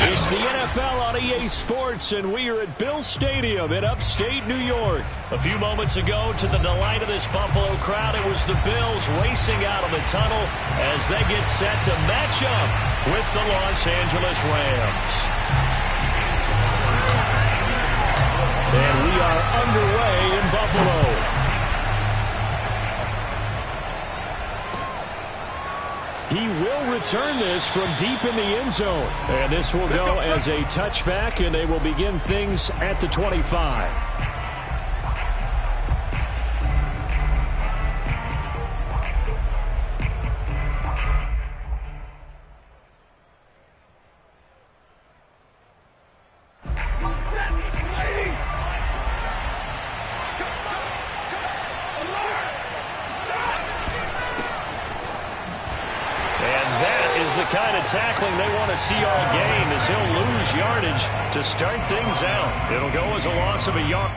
It's the NFL on EA Sports, and we are at Bill Stadium in upstate New York. A few moments ago, to the delight of this Buffalo crowd, it was the Bills racing out of the tunnel as they get set to match up with the Los Angeles Rams. And we are underway in Buffalo. He will return this from deep in the end zone. And this will go as a touchback, and they will begin things at the 25. The kind of tackling they want to see all game as he'll lose yardage to start things out. It'll go as a loss of a yard.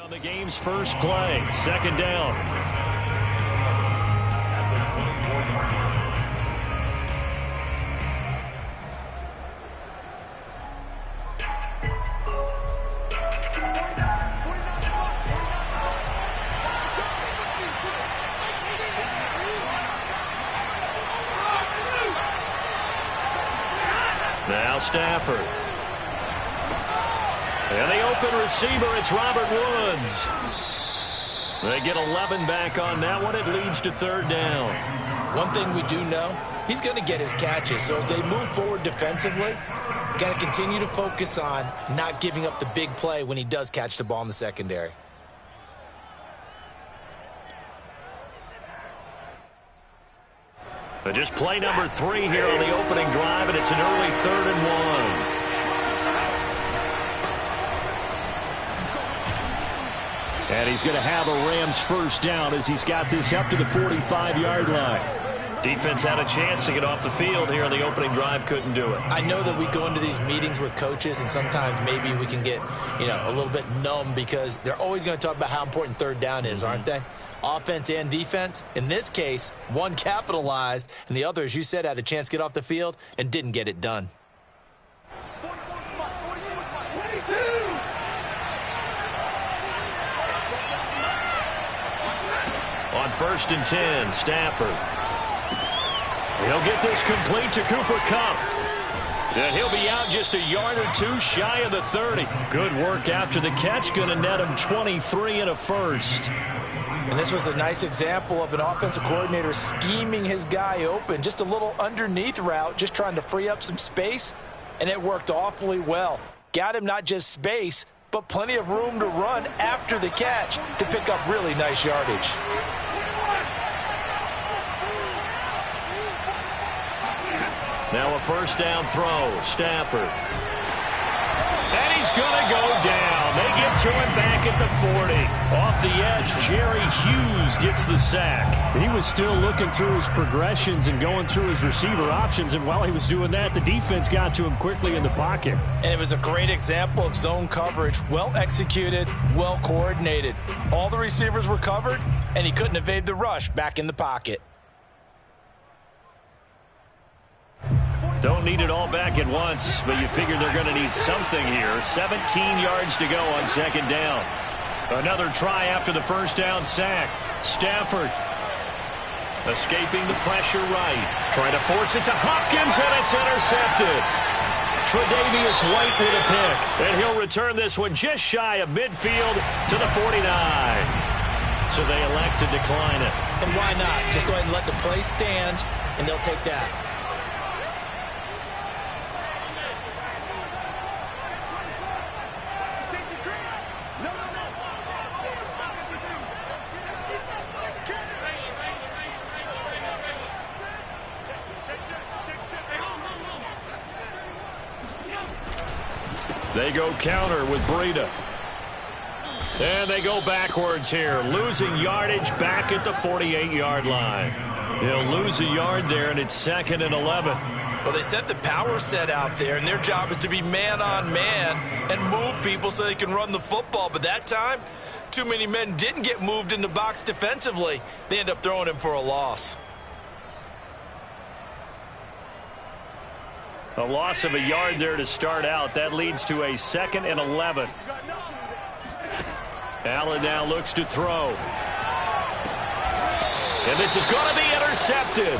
On the game's first play, second down. Now Stafford. And the open receiver, it's Robert Woods. They get 11 back on that one. It leads to third down. One thing we do know, he's going to get his catches. So as they move forward defensively, got to continue to focus on not giving up the big play when he does catch the ball in the secondary. But just play number 3 here on the opening drive, and it's an early 3rd and 1. And he's going to have a Rams first down as he's got this up to the 45-yard line. Defense had a chance to get off the field here on the opening drive, couldn't do it. I know that we go into these meetings with coaches, and sometimes maybe we can get, a little bit numb because they're always going to talk about how important third down is, aren't they? Offense and defense. In this case, one capitalized, and the other, as you said, had a chance to get off the field and didn't get it done. On 1st and 10, Stafford. He'll get this complete to Cooper Kupp. And he'll be out just a yard or two shy of the 30. Good work after the catch. Going to net him 23 and a first. And this was a nice example of an offensive coordinator scheming his guy open. Just a little underneath route, just trying to free up some space. And it worked awfully well. Got him not just space, but plenty of room to run after the catch to pick up really nice yardage. Now a first down throw, Stafford. And he's going to go down. They get to him back at the 40. Off the edge, Jerry Hughes gets the sack. He was still looking through his progressions and going through his receiver options, and while he was doing that, the defense got to him quickly in the pocket. And it was a great example of zone coverage. Well executed, well coordinated. All the receivers were covered, and he couldn't evade the rush back in the pocket. Don't need it all back at once, but you figure they're going to need something here. 17 yards to go on second down. Another try after the first down sack. Stafford. Escaping the pressure right. Trying to force it to Hopkins, and it's intercepted. Tre'Davious White with a pick. And he'll return this one just shy of midfield to the 49. So they elect to decline it. And why not? Just go ahead and let the play stand, and they'll take that. They go counter with Breida. And they go backwards here, losing yardage back at the 48-yard line. They'll lose a yard there, and it's 2nd and 11. Well, they sent the power set out there, and their job is to be man-on-man and move people so they can run the football. But that time, too many men didn't get moved in the box defensively. They end up throwing him for a loss. A loss of a yard there to start out. That leads to a 2nd and 11. Allen now looks to throw. And this is going to be intercepted.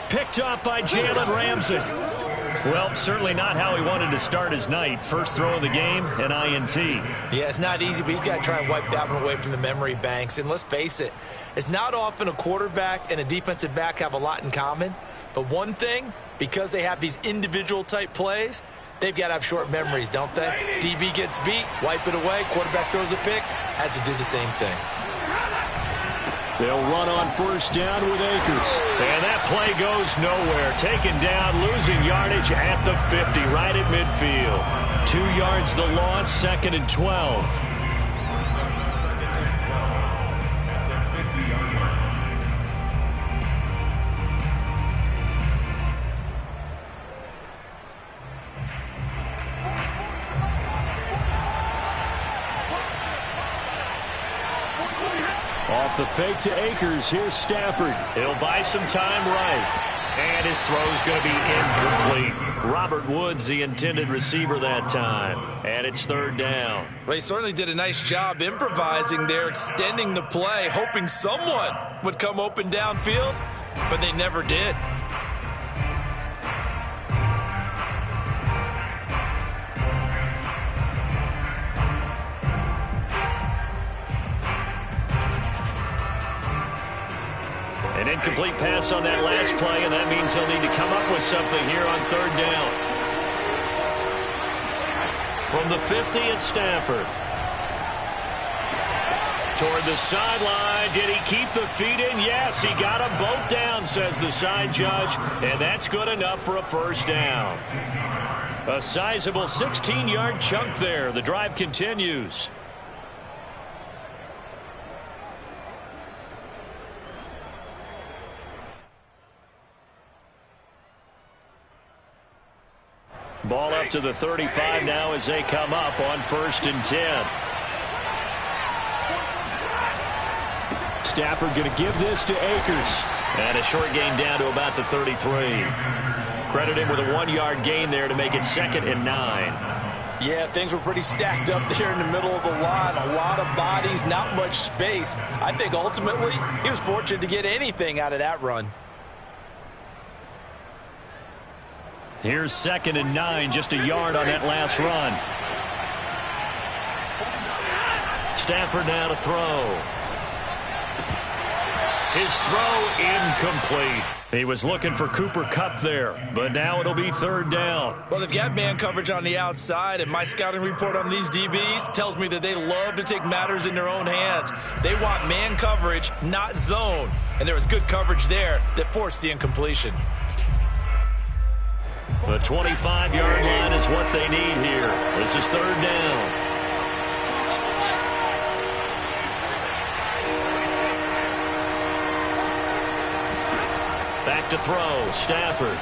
Picked up by Jalen Ramsey. Well, certainly not how he wanted to start his night. First throw of the game, an INT. Yeah, it's not easy, but he's got to try and wipe that one away from the memory banks. And let's face it, it's not often a quarterback and a defensive back have a lot in common. But one thing, because they have these individual type plays, they've got to have short memories, don't they? DB gets beat, wipe it away, quarterback throws a pick, has to do the same thing. They'll run on first down with Akers. And that play goes nowhere. Taken down, losing yardage at the 50, right at midfield. 2 yards the loss, 2nd and 12. Off the fake to Akers. Here's Stafford. He'll buy some time right. And his throw's going to be incomplete. Robert Woods, the intended receiver that time. And it's 3rd down. Well, he certainly did a nice job improvising there, extending the play, hoping someone would come open downfield, but they never did. An incomplete pass on that last play, and that means he'll need to come up with something here on 3rd down. From the 50 at Stafford. Toward the sideline. Did he keep the feet in? Yes, he got them both down, says the side judge, and that's good enough for a 1st down. A sizable 16-yard chunk there. The drive continues. Ball up to the 35 now as they come up on 1st and 10. Stafford going to give this to Akers. And a short gain down to about the 33. Credit him with a 1-yard gain there to make it 2nd and 9. Yeah, things were pretty stacked up there in the middle of the line. A lot of bodies, not much space. I think ultimately he was fortunate to get anything out of that run. Here's 2nd and 9, just a yard on that last run. Stafford now to throw. His throw incomplete. He was looking for Cooper Kupp there, but now it'll be 3rd down. Well, they've got man coverage on the outside, and my scouting report on these DBs tells me that they love to take matters in their own hands. They want man coverage, not zone, and there was good coverage there that forced the incompletion. The 25-yard line is what they need here. This is 3rd down. Back to throw, Stafford.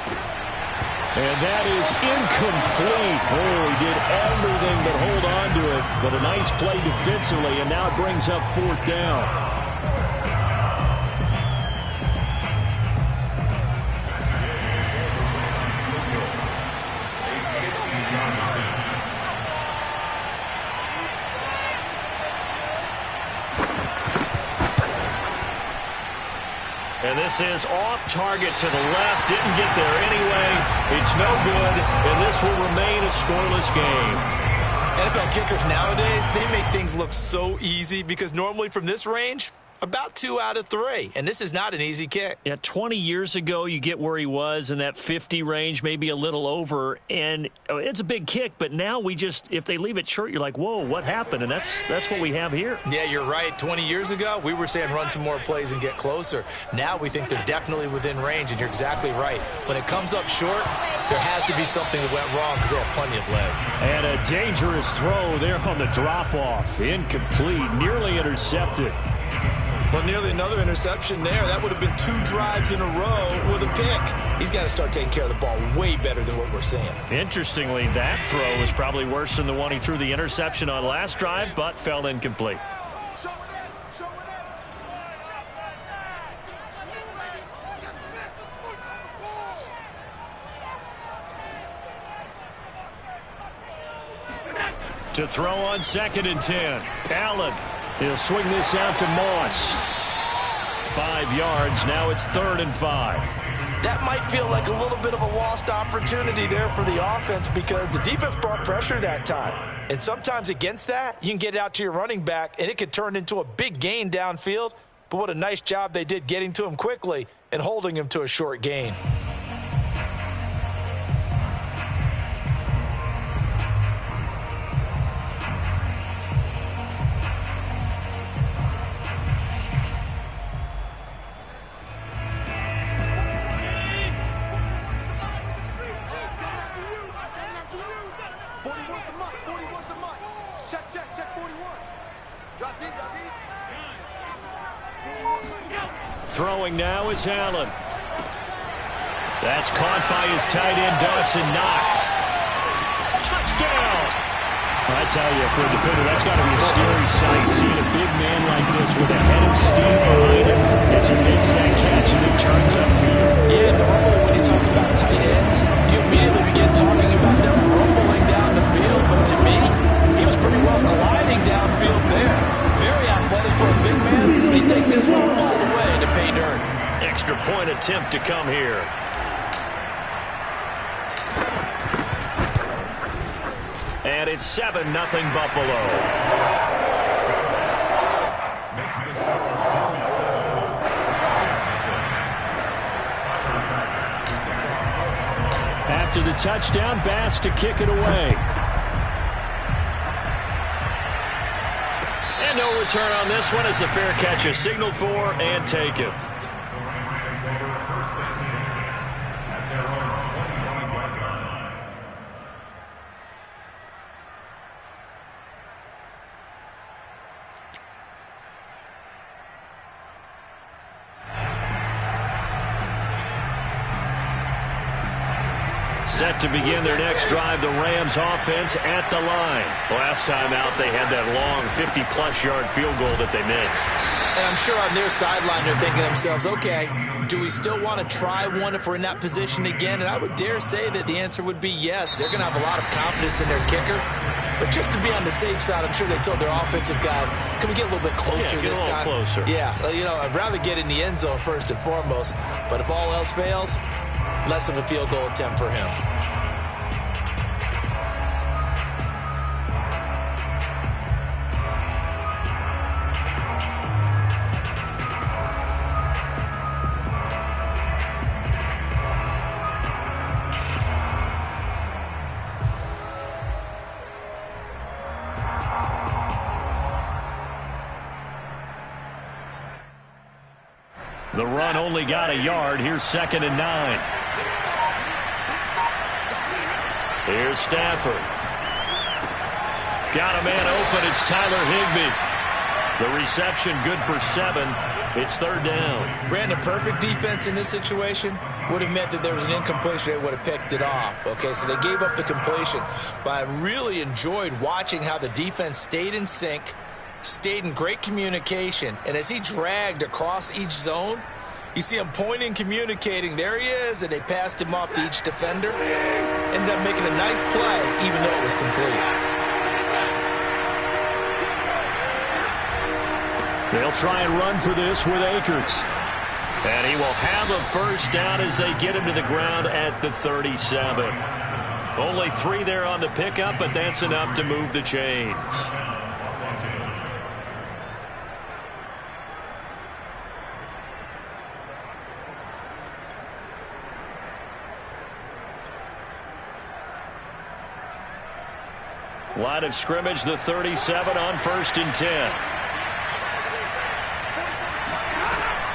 And that is incomplete. Oh, he did everything but hold on to it. But a nice play defensively, and now it brings up 4th down. And this is off target to the left. Didn't get there anyway. It's no good, and this will remain a scoreless game. NFL kickers nowadays, they make things look so easy because normally from this range, about 2 out of 3, and this is not an easy kick. Yeah, 20 years ago, you get where he was in that 50 range, maybe a little over, and it's a big kick, but now if they leave it short, you're like, whoa, what happened? And that's what we have here. Yeah, you're right. 20 years ago, we were saying run some more plays and get closer. Now we think they're definitely within range, and you're exactly right. When it comes up short, there has to be something that went wrong because they have plenty of leg. And a dangerous throw there on the drop-off. Incomplete, nearly intercepted. Well, nearly another interception there. That would have been 2 drives in a row with a pick. He's got to start taking care of the ball way better than what we're seeing. Interestingly, that throw is probably worse than the one he threw the interception on last drive, but fell incomplete. To throw on 2nd and 10. Allen. He'll swing this out to Moss. 5 yards. Now it's 3rd and 5. That might feel like a little bit of a lost opportunity there for the offense because the defense brought pressure that time. And sometimes against that, you can get it out to your running back, and it could turn into a big gain downfield. But what a nice job they did getting to him quickly and holding him to a short gain. Throwing now is Allen. That's caught by his tight end, Dawson Knox. Touchdown! I tell you, for a defender, that's got to be a scary sight, seeing a big man like this with a head of steam behind him as he makes that catch and then turns upfield. Yeah, normally when you talk about tight ends, you immediately begin talking about them rumbling down the field, but to me, he was pretty well gliding downfield there. Very athletic for a big man. He takes this one all the way to pay dirt. Extra point attempt to come here. And it's 7-0 Buffalo. After the touchdown, Bass to kick it away. And no return on this one as the fair catch is signaled for and taken. Set to begin their next drive, the Rams offense at the line. Last time out, they had that long 50-plus yard field goal that they missed. And I'm sure on their sideline, they're thinking to themselves, okay, do we still want to try one if we're in that position again? And I would dare say that the answer would be yes. They're going to have a lot of confidence in their kicker. But just to be on the safe side, I'm sure they told their offensive guys, can we get a little bit closer this time? Closer. Yeah, you know, I'd rather get in the end zone first and foremost. But if all else fails, less of a field goal attempt for him. The run only got a yard. Here's 2nd and 9. Here's Stafford. Got a man open. It's Tyler Higbee. The reception good for 7. It's 3rd down. Ran a perfect defense in this situation. Would have meant that there was an incompletion. They would have picked it off. Okay, so they gave up the completion. But I really enjoyed watching how the defense stayed in sync, stayed in great communication, and as he dragged across each zone, you see him pointing, communicating. There he is, and they passed him off to each defender. Ended up making a nice play, even though it was complete. They'll try and run for this with Akers. And he will have a first down as they get him to the ground at the 37. Only 3 there on the pickup, but that's enough to move the chains. Line of scrimmage, the 37 on 1st and 10.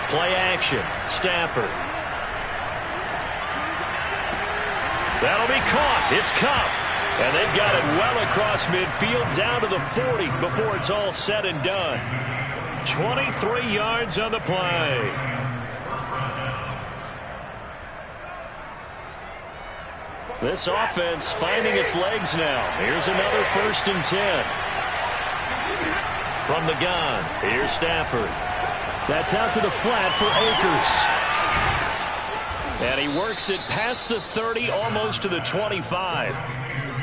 Play action. Stafford. That'll be caught. It's Kupp. And they've got it well across midfield down to the 40 before it's all said and done. 23 yards on the play. This offense finding its legs now. Here's another 1st and 10. From the gun, here's Stafford. That's out to the flat for Akers. And he works it past the 30, almost to the 25.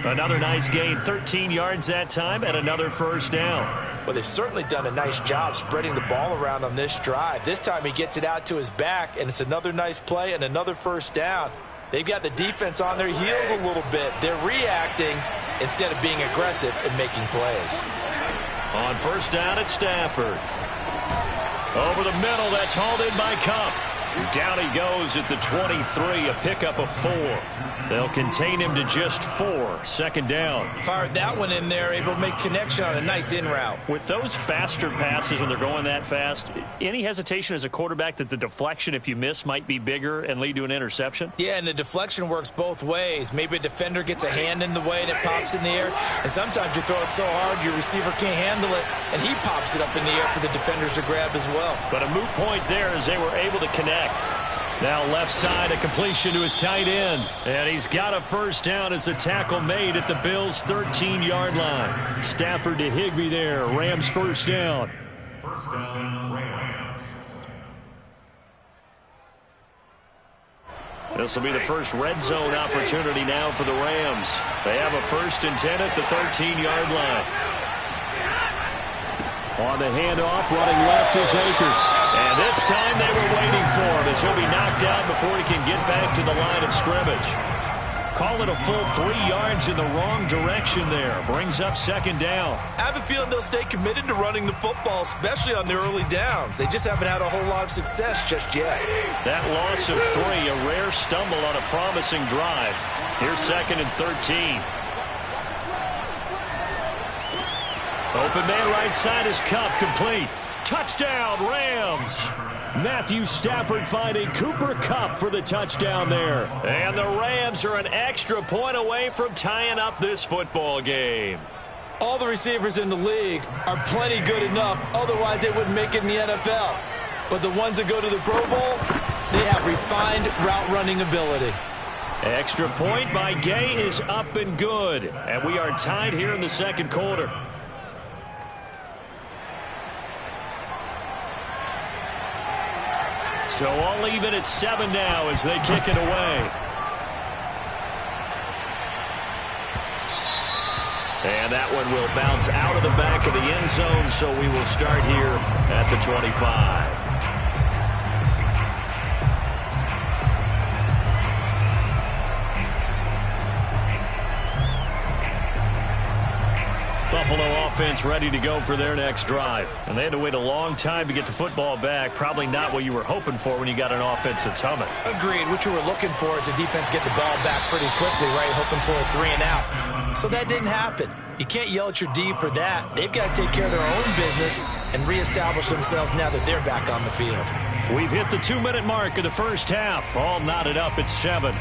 Another nice gain, 13 yards that time, and another first down. Well, they've certainly done a nice job spreading the ball around on this drive. This time he gets it out to his back, and it's another nice play and another first down. They've got the defense on their heels a little bit. They're reacting instead of being aggressive and making plays. On first down, it's Stafford. Over the middle, that's hauled in by Kupp. Down he goes at the 23, a pickup of 4. They'll contain him to just 4. Second down. Fired that one in there, able to make connection on a nice in route. With those faster passes when they're going that fast, any hesitation as a quarterback that the deflection, if you miss, might be bigger and lead to an interception? Yeah, and the deflection works both ways. Maybe a defender gets a hand in the way and it pops in the air, and sometimes you throw it so hard your receiver can't handle it, and he pops it up in the air for the defenders to grab as well. But a moot point there as they were able to connect. Now left side, a completion to his tight end. And he's got a first down as the tackle made at the Bills' 13-yard line. Stafford to Higbee there. Rams first down. First down, Rams. This will be the first red zone opportunity now for the Rams. They have a 1st and 10 at the 13-yard line. On the handoff, running left is Akers. And this time they were waiting for him as he'll be knocked out before he can get back to the line of scrimmage. Call it a full 3 yards in the wrong direction there. Brings up second down. I have a feeling they'll stay committed to running the football, especially on the early downs. They just haven't had a whole lot of success just yet. That loss of 3, a rare stumble on a promising drive. Here's 2nd and 13. Open man right side is Kupp, complete. Touchdown, Rams. Matthew Stafford finding Cooper Kupp for the touchdown there. And the Rams are an extra point away from tying up this football game. All the receivers in the league are plenty good enough, otherwise they wouldn't make it in the NFL. But the ones that go to the Pro Bowl, they have refined route running ability. Extra point by Gay is up and good. And we are tied here in the second quarter. So all even at 7 now as they kick it away. And that one will bounce out of the back of the end zone, so we will start here at the 25. Buffalo offense ready to go for their next drive. And they had to wait a long time to get the football back. Probably not what you were hoping for when you got an offense that's humming. Agreed. What you were looking for is the defense get the ball back pretty quickly, right? Hoping for a 3 and out. So that didn't happen. You can't yell at your D for that. They've got to take care of their own business and reestablish themselves now that they're back on the field. We've hit the 2-minute mark of the first half. All knotted up at 7.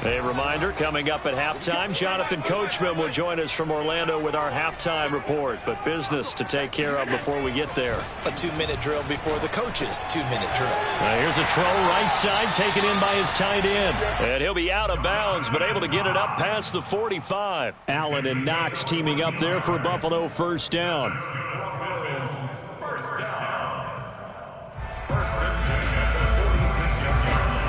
A reminder, coming up at halftime, Jonathan Coachman will join us from Orlando with our halftime report. But business to take care of before we get there. A 2-minute drill before the coach's 2-minute drill. Here's a throw right side, taken in by his tight end. And he'll be out of bounds, but able to get it up past the 45. Allen and Knox teaming up there for Buffalo first down. First down. First and 10 at the 46-yard line.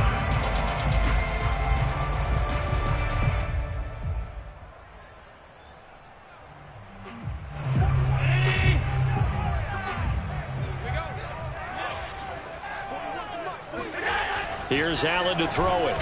Here's Allen to throw it.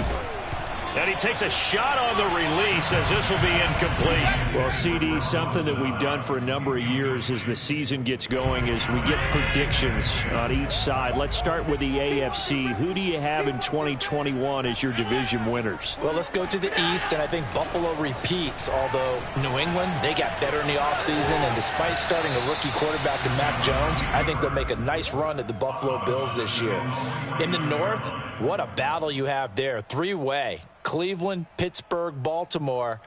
And he takes a shot on the release as this will be incomplete. Well, CD, something that we've done for a number of years as the season gets going is we get predictions on each side. Let's start with the AFC. Who do you have in 2021 as your division winners? Well, let's go to the East, and I think Buffalo repeats, although New England, they got better in the offseason, and despite starting a rookie quarterback in Mac Jones, I think they'll make a nice run at the Buffalo Bills this year. In the North, what a battle you have there. Three-way. Cleveland, Pittsburgh, Baltimore.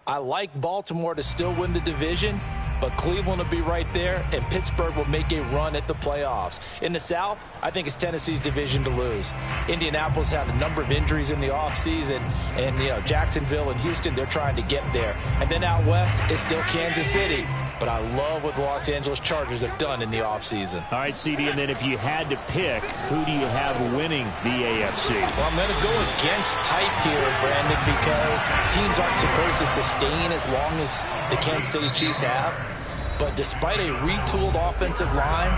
I like Baltimore to still win the division, but Cleveland will be right there, and Pittsburgh will make a run at the playoffs. In the South, I think it's Tennessee's division to lose. Indianapolis had a number of injuries in the offseason, and, Jacksonville and Houston, they're trying to get there. And then out West, it's still Kansas City. But I love what the Los Angeles Chargers have done in the offseason. All right, CD, and then if you had to pick, who do you have winning the AFC? Well, I'm going to go against type here, Brandon, because teams aren't supposed to sustain as long as the Kansas City Chiefs have. But despite a retooled offensive line,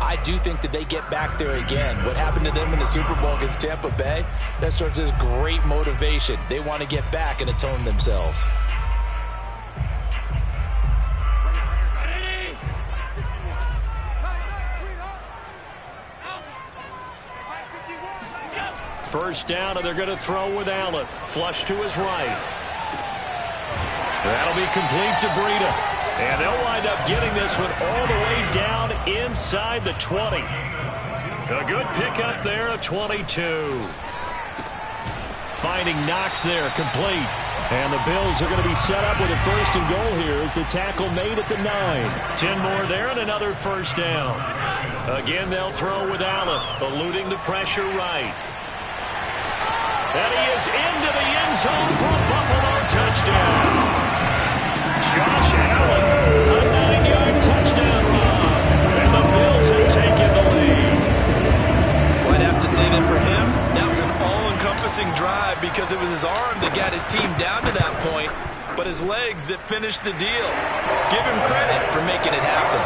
I do think that they get back there again. What happened to them in the Super Bowl against Tampa Bay, that serves as great motivation. They want to get back and atone themselves. First down, and they're going to throw with Allen. Flush to his right. That'll be complete to Breida. And they'll wind up getting this one all the way down inside the 20. A good pickup there at 22. Finding Knox there, complete. And the Bills are going to be set up with a first and goal here as the tackle made at the 9. 10 more there and another first down. Again, they'll throw with Allen, eluding the pressure right. And he is into the end zone for a Buffalo touchdown. Josh Allen, a 9-yard touchdown run. And the Bills have taken the lead. Well, I'd have to say that for him, that was an all-encompassing drive because it was his arm that got his team down to that point, but his legs that finished the deal. Give him credit for making it happen.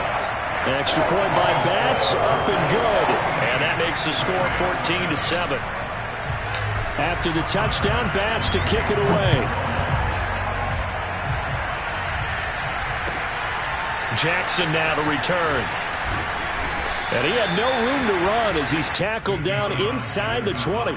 An extra point by Bass, up and good. And that makes the score 14-7. After the touchdown, Bass to kick it away. Jackson now to return. And he had no room to run as he's tackled down inside the 20.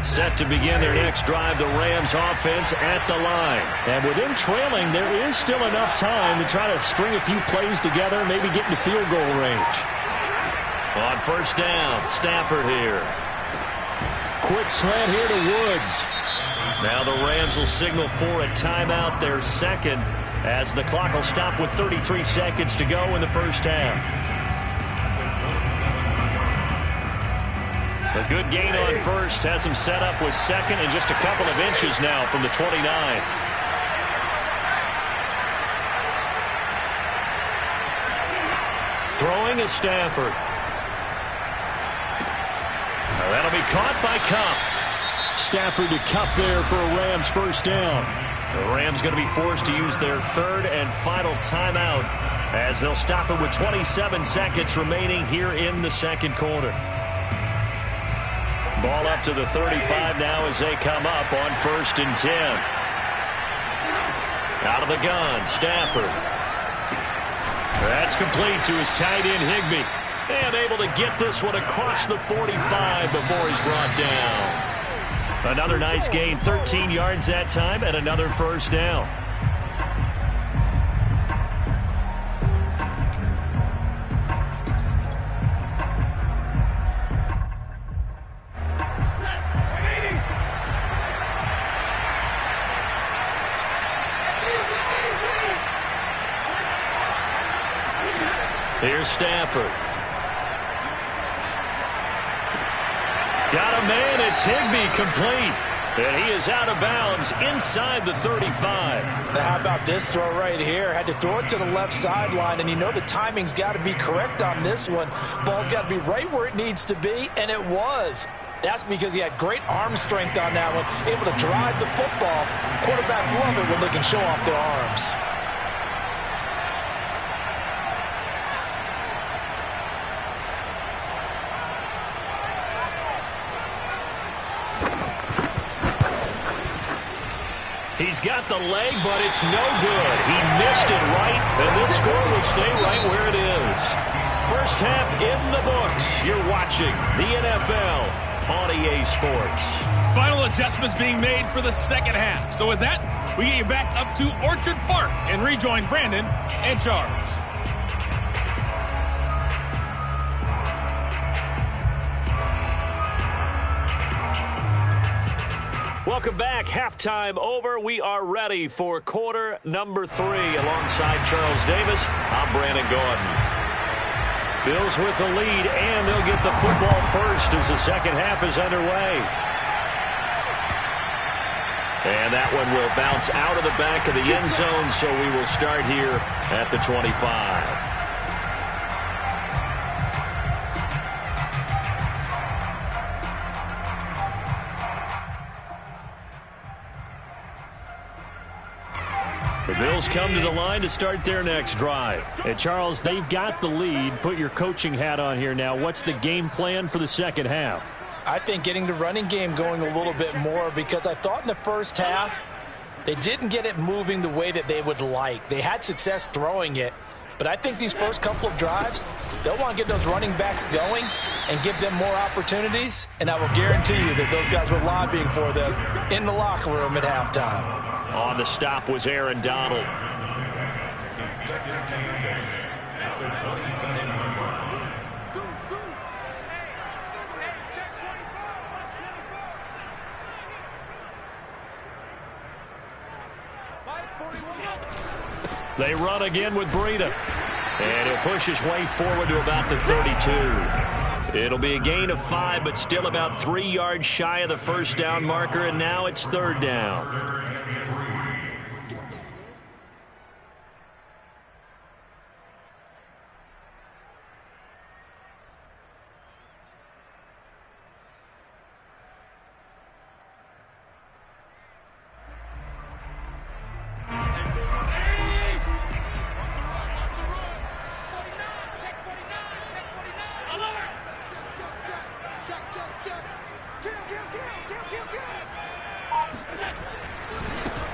Set to begin their next drive, the Rams offense at the line. And with them trailing, there is still enough time to try to string a few plays together, maybe get into field goal range. On first down, Stafford here. Quick slant here to Woods. Now the Rams will signal for a timeout, their second, as the clock will stop with 33 seconds to go in the first half. A good gain on first has him set up with second and just a couple of inches now from the 29. Throwing is Stafford. Now that'll be caught by Cup. Stafford to Cup there for a Rams first down. The Rams going to be forced to use their third and final timeout as they'll stop it with 27 seconds remaining here in the second quarter. Ball up to the 35 now as they come up on first and 10. Out of the gun, Stafford. That's complete to his tight end, Higbee. And able to get this one across the 45 before he's brought down. Another nice gain, 13 yards that time, and another first down. Here's Stafford. Got a man, it's Higbee, complete. And he is out of bounds inside the 35. Now how about this throw right here? Had to throw it to the left sideline, and you know the timing's got to be correct on this one. Ball's got to be right where it needs to be, and it was. That's because he had great arm strength on that one, able to drive the football. Quarterbacks love it when they can show off their arms. He's got the leg, but it's no good. He missed it right, and this score will stay right where it is. First half in the books. You're watching the NFL on EA Sports. Final adjustments being made for the second half. So with that, we get you back up to Orchard Park and rejoin Brandon and Charles. Welcome back. Halftime over. We are ready for quarter number 3. Alongside Charles Davis, I'm Brandon Gordon. Bills with the lead, and they'll get the football first as the second half is underway. And that one will bounce out of the back of the end zone, so we will start here at the 25. The Bills come to the line to start their next drive. And Charles, they've got the lead. Put your coaching hat on here now. What's the game plan for the second half? I think getting the running game going a little bit more, because I thought in the first half they didn't get it moving the way that they would like. They had success throwing it, but I think these first couple of drives, they'll want to get those running backs going and give them more opportunities, and I will guarantee you that those guys were lobbying for them in the locker room at halftime. On the stop was Aaron Donald. Second down at the 27 yard line. They run again with Breida. And he'll push his way forward to about the 32. It'll be a gain of 5, but still about 3 yards shy of the first down marker, and now it's third down.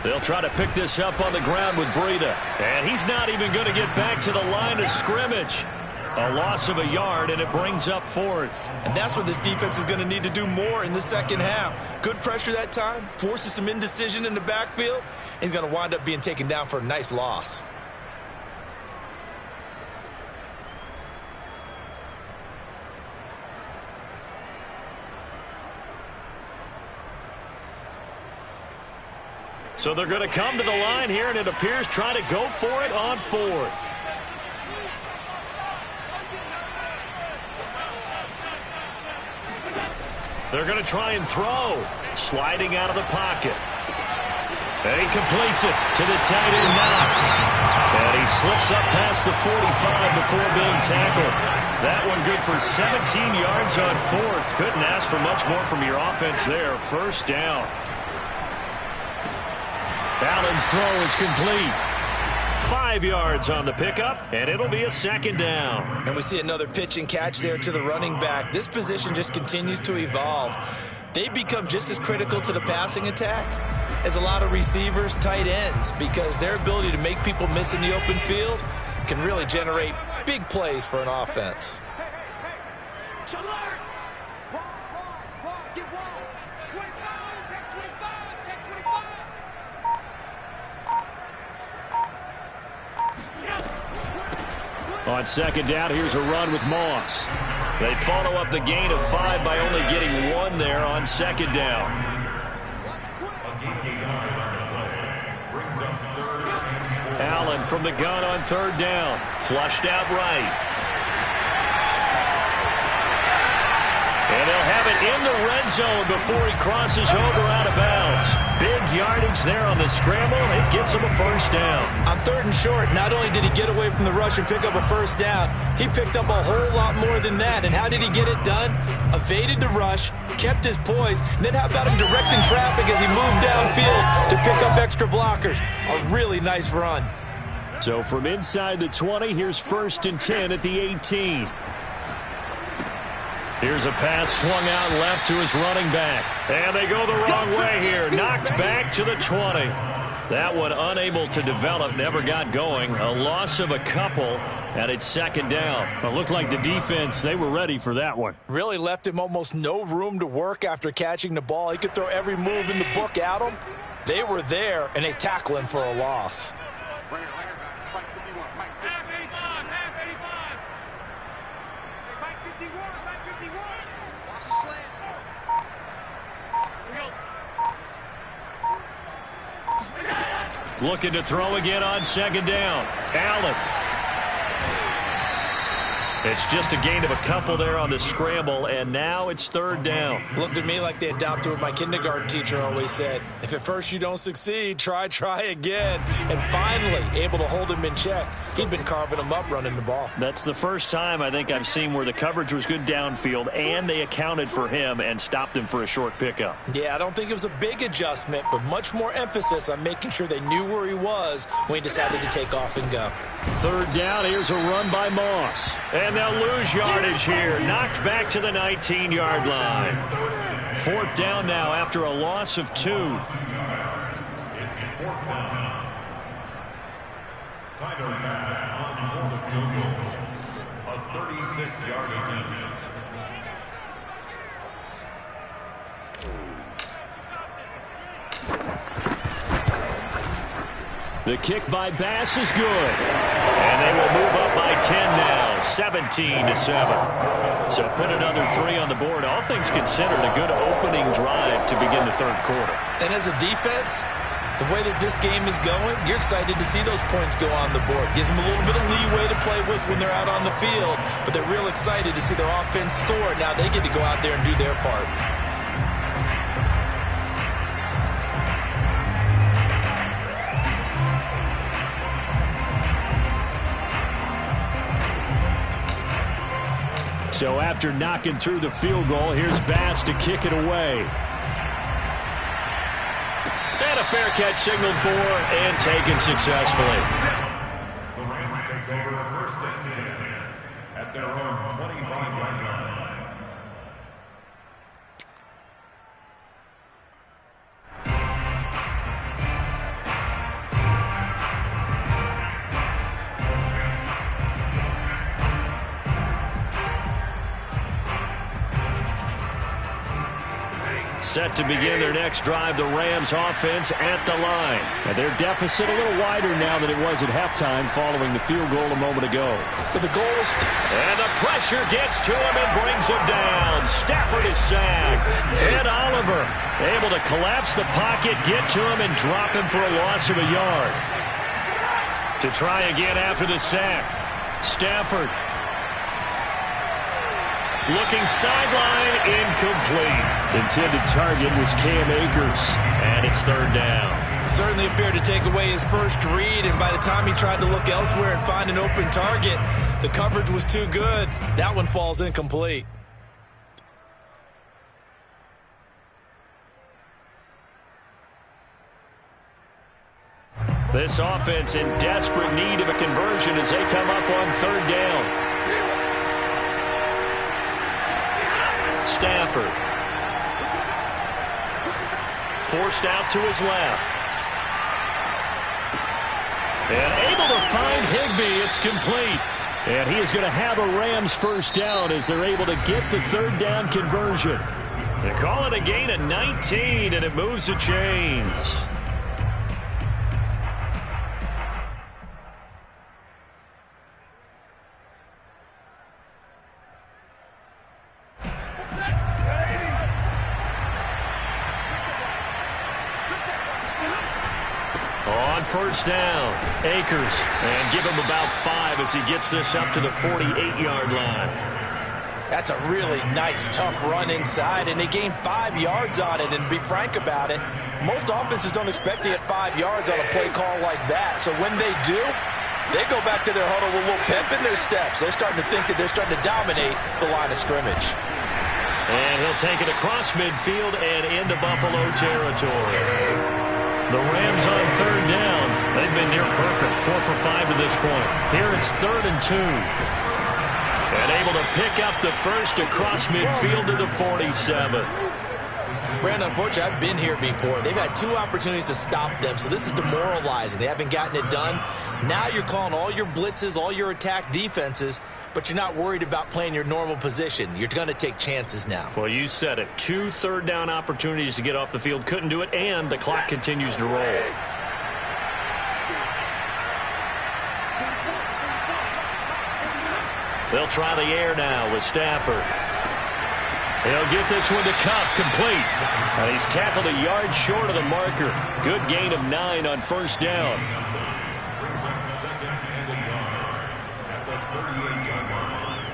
They'll try to pick this up on the ground with Breida. And he's not even going to get back to the line of scrimmage. A loss of a yard, and it brings up fourth. And that's what this defense is going to need to do more in the second half. Good pressure that time, forces some indecision in the backfield. He's going to wind up being taken down for a nice loss. So they're going to come to the line here, and it appears trying to go for it on fourth. They're going to try and throw. Sliding out of the pocket. And he completes it to the tight end, Knox. And he slips up past the 45 before being tackled. That one good for 17 yards on fourth. Couldn't ask for much more from your offense there. First down. Allen's throw is complete. 5 yards on the pickup, and it'll be a second down. And we see another pitch and catch there to the running back. This position just continues to evolve. They become just as critical to the passing attack as a lot of receivers, tight ends, because their ability to make people miss in the open field can really generate big plays for an offense. On second down, here's a run with Moss. They follow up the gain of 5 by only getting 1 there on second down. Allen from the gun on third down. Flushed out right. And they'll have it in the red zone before he crosses over out of bounds. Big yardage there on the scramble. It gets him a first down. On 3rd and short, not only did he get away from the rush and pick up a first down, he picked up a whole lot more than that. And how did he get it done? Evaded the rush, kept his poise, and then how about him directing traffic as he moved downfield to pick up extra blockers? A really nice run. So from inside the 20, here's 1st and 10 at the 18. Here's a pass swung out left to his running back. And they go the wrong way here. Knocked back to the 20. That one unable to develop, never got going. A loss of a couple, and it's 2nd down. It looked like the defense, they were ready for that one. Really left him almost no room to work after catching the ball. He could throw every move in the book at him. They were there, and they tackle him for a loss. Looking to throw again on 2nd down. Allen. It's just a gain of a couple there on the scramble, and now it's 3rd down. Looked to me like they adopted what my kindergarten teacher always said. If at first you don't succeed, try again. And finally, able to hold him in check. He'd been carving him up running the ball. That's the first time I think I've seen where the coverage was good downfield, and they accounted for him and stopped him for a short pickup. Yeah, I don't think it was a big adjustment, but much more emphasis on making sure they knew where he was when he decided to take off and go. 3rd down, here's a run by Moss. And they'll lose yardage here. Knocked back to the 19-yard line. 4th down now after a loss of 2. It's 4th down. Tyler pass on the field goal. A 36-yard attempt. The kick by Bass is good. And they will move up by 10 now, 17-7. So put another 3 on the board. All things considered, a good opening drive to begin the 3rd quarter. And as a defense, the way that this game is going, you're excited to see those points go on the board. Gives them a little bit of leeway to play with when they're out on the field, but they're real excited to see their offense score. Now they get to go out there and do their part. So after knocking through the field goal, here's Bass to kick it away. And a fair catch signaled for and taken successfully. The Rams take over 1st and 10 at their own 25-yard line. Set to begin their next drive, the Rams offense at the line. And their deficit a little wider now than it was at halftime following the field goal a moment ago. But the goal is... And the pressure gets to him and brings him down. Stafford is sacked. And Oliver able to collapse the pocket, get to him, and drop him for a loss of a yard. To try again after the sack. Stafford. Looking sideline, incomplete. Intended target was Cam Akers. And it's 3rd down. Certainly appeared to take away his first read, and by the time he tried to look elsewhere and find an open target, the coverage was too good. That one falls incomplete. This offense in desperate need of a conversion as they come up on 3rd down. Stafford. Forced out to his left. And able to find Higbee. It's complete. And he is going to have a Rams first down as they're able to get the 3rd down conversion. They call it a gain of 19, and it moves the chains. On 1st down, Akers, and give him about 5 as he gets this up to the 48-yard line. That's a really nice, tough run inside, and they gained 5 yards on it. And to be frank about it, most offenses don't expect to get 5 yards on a play call like that. So when they do, they go back to their huddle with a little pep in their steps. They're starting to think that they're starting to dominate the line of scrimmage. And he'll take it across midfield and into Buffalo territory. The Rams on third down. They've been near perfect, 4 for 5 to this point. Here it's 3rd and 2. And able to pick up the first across midfield to the 47. Brandon, unfortunately, I've been here before. They've had 2 opportunities to stop them, so this is demoralizing. They haven't gotten it done. Now you're calling all your blitzes, all your attack defenses, but you're not worried about playing your normal position. You're going to take chances now. Well, you said it. 2 third-down opportunities to get off the field. Couldn't do it, and the clock continues to roll. They'll try the air now with Stafford. He'll get this one to Kupp, complete. And he's tackled a yard short of the marker. Good gain of 9 on first down. Brings up 2nd and a yard at the 38-yard line.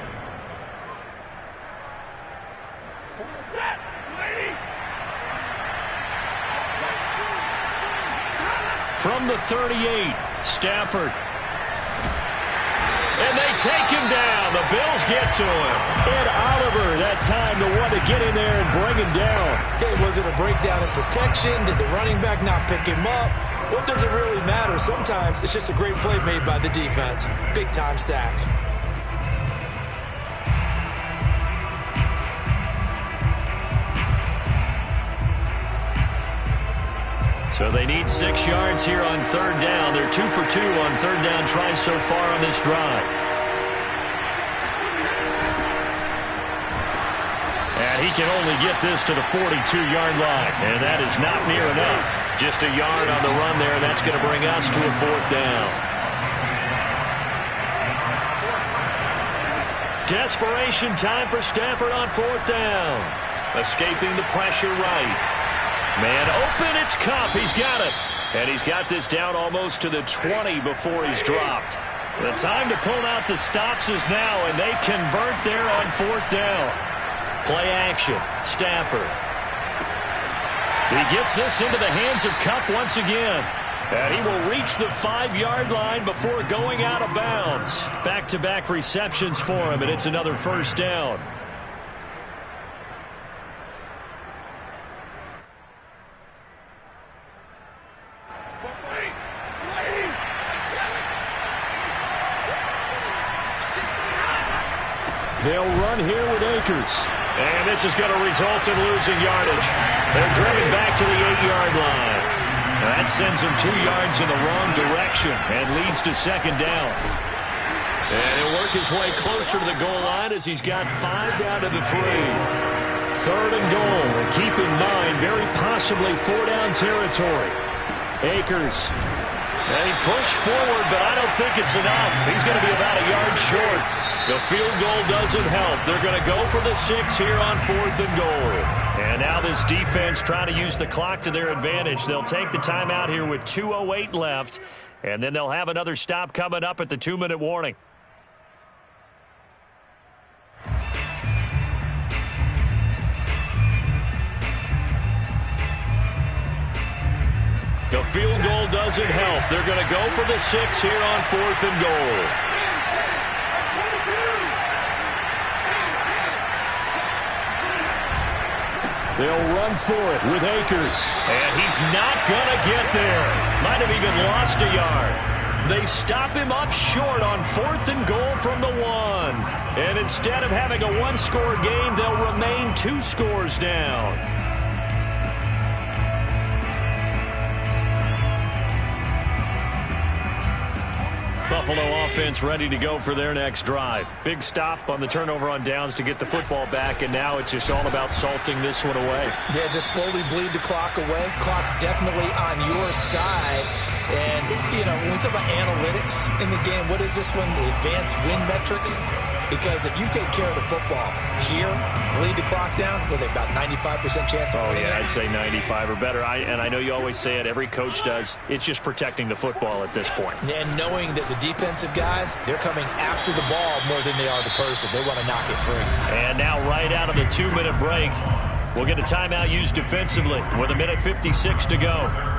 From the 38, Stafford. And they take him down. The Bills get to him. Ed Oliver, that time, the one to get in there and bring him down. Okay, was it a breakdown in protection? Did the running back not pick him up? What does it really matter? Sometimes it's just a great play made by the defense. Big-time sack. So they need 6 yards here on third down. They're 2 for 2 on third down tries so far on this drive. And he can only get this to the 42-yard line. And that is not near enough. Just a yard on the run there, and that's going to bring us to a 4th down. Desperation time for Stafford on 4th down. Escaping the pressure right. Man open, it's Kupp. He's got it. And he's got this down almost to the 20 before he's dropped. The time to pull out the stops is now, and they convert there on 4th down. Play action. Stafford. He gets this into the hands of Kupp once again. And he will reach the 5-yard line before going out of bounds. Back-to-back receptions for him, and it's another first down. They'll run here with Akers. And this is going to result in losing yardage. They're driven back to the 8-yard line. That sends them 2 yards in the wrong direction and leads to 2nd down. And he'll work his way closer to the goal line as he's got 5 down to the 3. 3rd and goal. And keep in mind, very possibly 4-down territory. Akers. And he pushed forward, but I don't think it's enough. He's going to be about a yard short. The field goal doesn't help. They're going to go for the 6 here on 4th and goal. And now this defense trying to use the clock to their advantage. They'll take the timeout here with 2:08 left, and then they'll have another stop coming up at the 2-minute warning. The field goal doesn't help. They're going to go for the 6 here on 4th and goal. They'll run for it with Akers. And he's not going to get there. Might have even lost a yard. They stop him up short on 4th and goal from the 1. And instead of having a 1-score game, they'll remain 2 scores down. Buffalo offense ready to go for their next drive. Big stop on the turnover on downs to get the football back, and now it's just all about salting this one away. Yeah, just slowly bleed the clock away. Clock's definitely on your side. And, you know, when we talk about analytics in the game, what is this one? The advanced win metrics? Because if you take care of the football here, bleed the clock down, with about 95% chance of winning. Oh, yeah, I'd say 95 or better. And I know you always say it, every coach does. It's just protecting the football at this point. And knowing that the defensive guys, they're coming after the ball more than they are the person. They want to knock it free. And now right out of the 2-minute break, we'll get a timeout used defensively with 1:56 to go.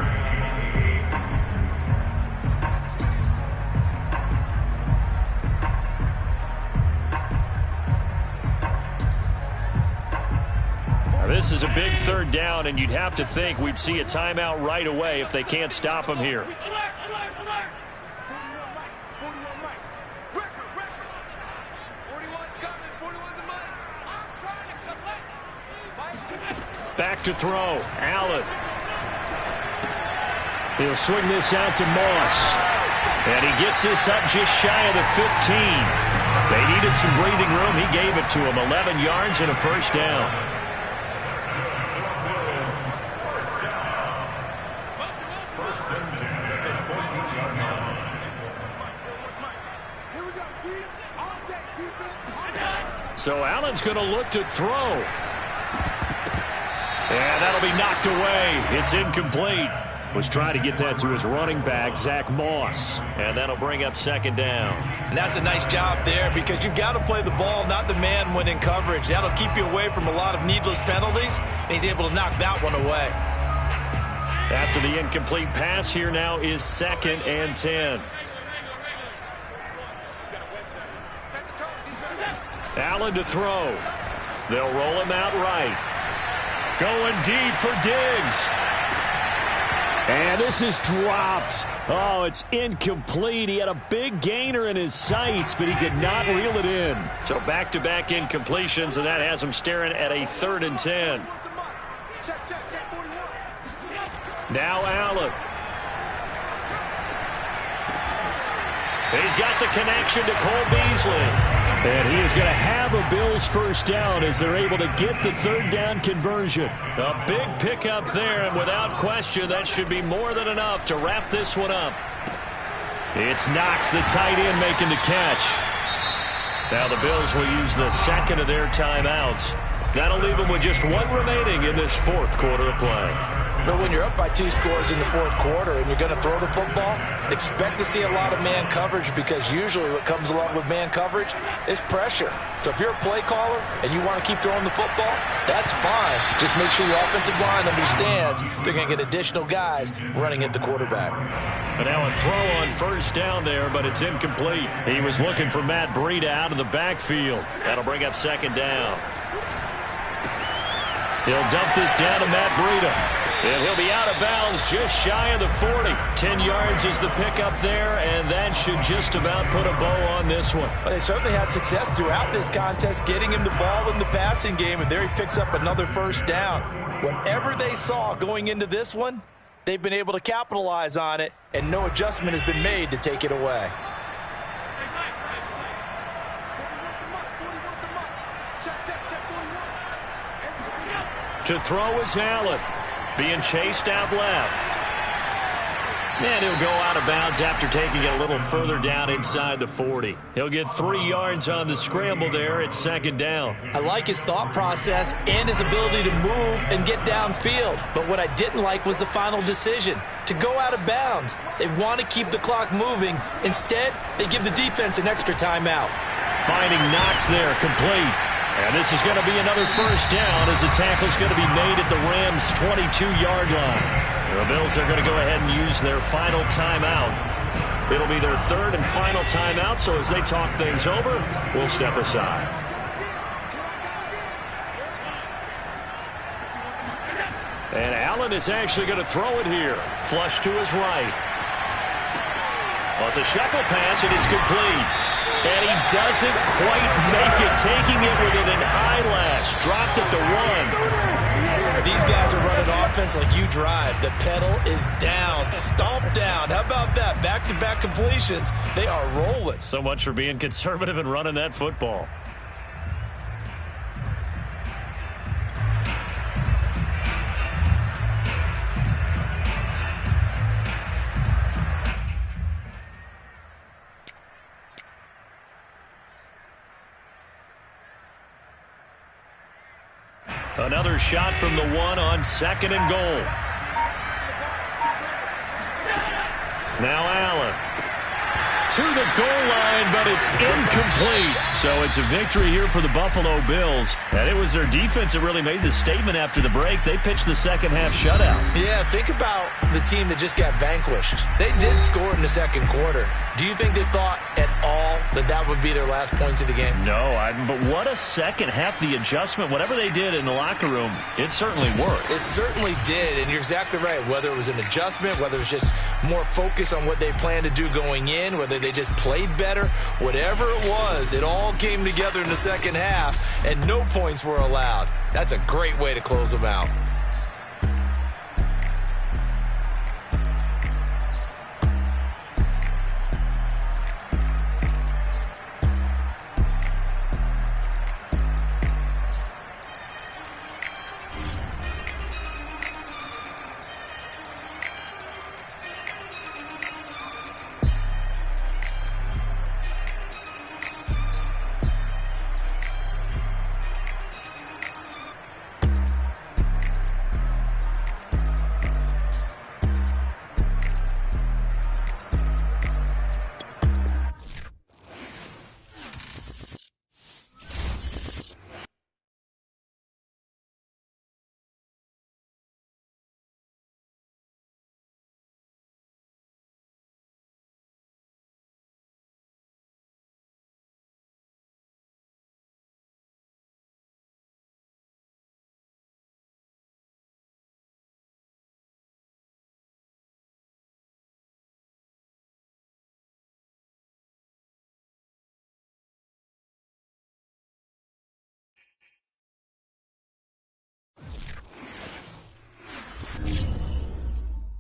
This is a big third down, and you'd have to think we'd see a timeout right away if they can't stop him here. Back to throw. Allen. He'll swing this out to Moss. And he gets this up just shy of the 15. They needed some breathing room. He gave it to him. 11 yards and a first down. So Allen's going to look to throw. And that'll be knocked away. It's incomplete. Was trying to get that to his running back, Zach Moss. And that'll bring up second down. And that's a nice job there because you've got to play the ball, not the man when in coverage. That'll keep you away from a lot of needless penalties. And he's able to knock that one away. After the incomplete pass, here now is 2nd and 10. Allen to throw. They'll roll him out right. Going deep for Diggs. And this is dropped. Oh, it's incomplete. He had a big gainer in his sights, but he could not reel it in. So back-to-back incompletions, and that has him staring at a 3rd and 10. Now Allen. He's got the connection to Cole Beasley. And he is going to have a Bills first down as they're able to get the 3rd down conversion. A big pickup there, and without question, that should be more than enough to wrap this one up. It's Knox, the tight end, making the catch. Now the Bills will use the 2nd of their timeouts. That'll leave them with just 1 remaining in this 4th quarter of play. But when you're up by 2 scores in the 4th quarter and you're going to throw the football, expect to see a lot of man coverage because usually what comes along with man coverage is pressure. So if you're a play caller and you want to keep throwing the football, that's fine. Just make sure your offensive line understands they're going to get additional guys running at the quarterback. But now a throw on first down there, but it's incomplete. He was looking for Matt Breida out of the backfield. That'll bring up 2nd down. He'll dump this down to Matt Breida. And he'll be out of bounds just shy of the 40. 10 yards is the pickup there, and that should just about put a bow on this one. Well, they certainly had success throughout this contest, getting him the ball in the passing game, and there he picks up another first down. Whatever they saw going into this one, they've been able to capitalize on it, and no adjustment has been made to take it away. To throw is Allen. Being chased out left. And he'll go out of bounds after taking it a little further down inside the 40. He'll get 3 yards on the scramble there at 2nd down. I like his thought process and his ability to move and get downfield. But what I didn't like was the final decision, to go out of bounds. They want to keep the clock moving. Instead, they give the defense an extra timeout. Finding Knox there, complete. And this is going to be another first down as the tackle's going to be made at the Rams' 22-yard line. The Bills are going to go ahead and use their final timeout. It'll be their 3rd and final timeout, so as they talk things over, we'll step aside. And Allen is actually going to throw it here. Flush to his right. Well, it's a shuffle pass, and it's complete. And he doesn't quite make it, taking it within an eyelash. Dropped at the 1. These guys are running offense like you drive. The pedal is down, stomped down. How about that? Back-to-back completions. They are rolling. So much for being conservative and running that football. Another shot from the one on 2nd and goal. Now Allen. To the goal line, but it's incomplete. So it's a victory here for the Buffalo Bills. And it was their defense that really made the statement after the break. They pitched the second half shutout. Yeah, think about the team that just got vanquished. They did score in the second quarter. Do you think they thought at all that that would be their last points of the game? No, but what a second half. The adjustment, whatever they did in the locker room, it certainly worked. It certainly did, and you're exactly right. Whether it was an adjustment, whether it was just more focus on what they planned to do going in, whether they just played better, whatever it was, it all came together in the second half, and no points were allowed. That's a great way to close them out.